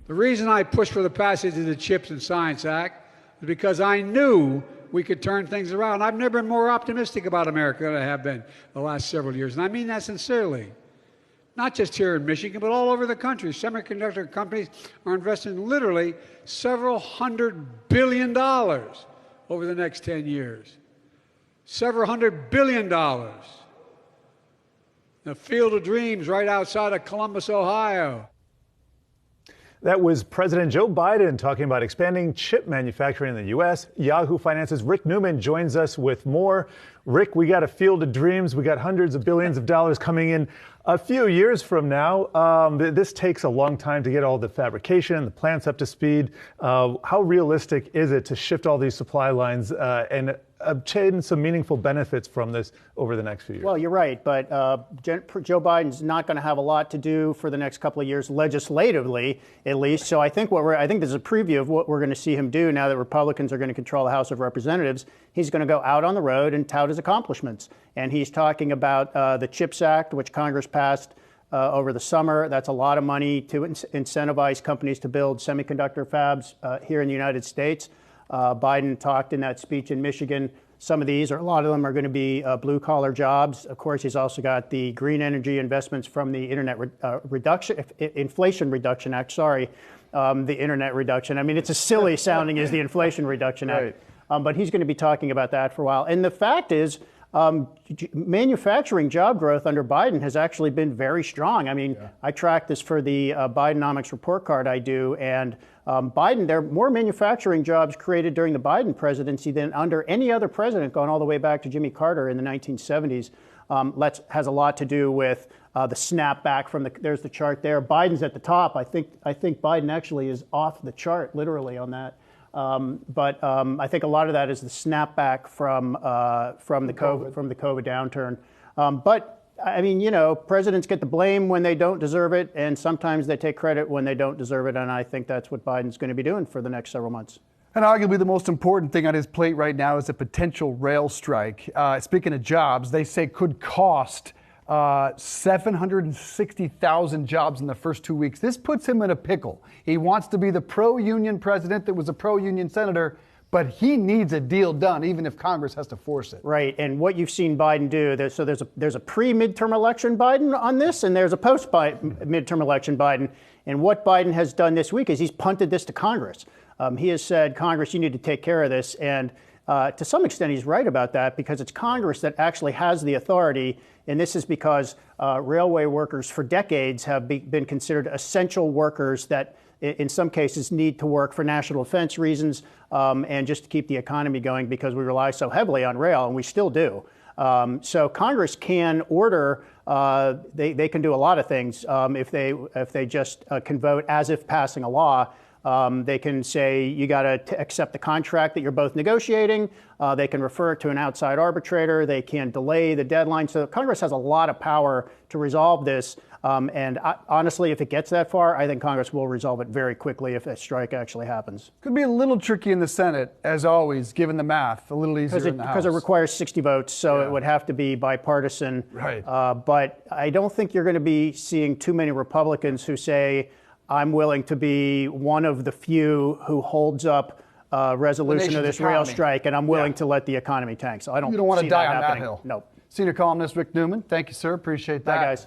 The reason I pushed for the passage of the CHIPS and Science Act is because I knew we could turn things around. I've never been more optimistic about America than I have been the last several years, and I mean that sincerely. Not just here in Michigan, but all over the country. Semiconductor companies are investing literally several $100 billion over the next 10 years. Several $100 billion. The Field of Dreams right outside of Columbus, Ohio. That was President Joe Biden talking about expanding chip manufacturing in the U.S. Yahoo Finance's Rick Newman joins us with more. Rick, we got a field of dreams. We got hundreds of billions of dollars coming in a few years from now. This takes a long time to get all the fabrication, the plants up to speed. How realistic is it to shift all these supply lines and obtain some meaningful benefits from this over the next few years? Well, you're right, but Joe Biden's not going to have a lot to do for the next couple of years, legislatively, at least. So I think there's a preview of what we're going to see him do now that Republicans are going to control the House of Representatives. He's going to go out on the road and tout his accomplishments. And he's talking about the CHIPS Act, which Congress passed over the summer. That's a lot of money to incentivize companies to build semiconductor fabs here in the United States. Biden talked in that speech in Michigan. Some of these, or a lot of them, are going to be blue-collar jobs. Of course, he's also got the green energy investments from the Inflation Reduction Act. The Internet Reduction. I mean, it's as silly sounding as the Inflation Reduction Act. Right. But he's going to be talking about that for a while. And the fact is, manufacturing job growth under Biden has actually been very strong. I mean, I track this for the Bidenomics report card I do, and there are more manufacturing jobs created during the Biden presidency than under any other president, going all the way back to Jimmy Carter in the 1970s. Has a lot to do with the snapback from there's the chart there. Biden's at the top. I think Biden actually is off the chart, literally, on that. But I think a lot of that is the snapback from the COVID downturn. But I mean, presidents get the blame when they don't deserve it, and sometimes they take credit when they don't deserve it. And I think that's what Biden's going to be doing for the next several months. And arguably the most important thing on his plate right now is a potential rail strike. Speaking of jobs, they say could cost 760,000 jobs in the first 2 weeks. This puts him in a pickle. He wants to be the pro-union president that was a pro-union senator, but he needs a deal done, even if Congress has to force it. Right, and what you've seen Biden do, there's a pre-midterm election Biden on this, and there's a post-midterm election Biden. And what Biden has done this week is he's punted this to Congress. He has said, Congress, you need to take care of this. And to some extent, he's right about that, because it's Congress that actually has the authority. And this is because railway workers for decades have been considered essential workers that in some cases need to work for national defense reasons and just to keep the economy going, because we rely so heavily on rail, and we still do. So Congress can order, they can do a lot of things if they just can vote as if passing a law. They can say you got to accept the contract that you're both negotiating. They can refer it to an outside arbitrator. They can delay the deadline. So Congress has a lot of power to resolve this. Honestly, if it gets that far, I think Congress will resolve it very quickly if a strike actually happens. Could be a little tricky in the Senate, as always, given the math. A little easier in the House. Because it requires 60 votes, so it would have to be bipartisan. Right. But I don't think you're going to be seeing too many Republicans who say, I'm willing to be one of the few who holds up resolution of this rail strike, and I'm willing to let the economy tank. So I don't. You don't want to die on happening. that hill. No. Senior columnist Rick Newman, thank you, sir. Appreciate that. Bye, guys.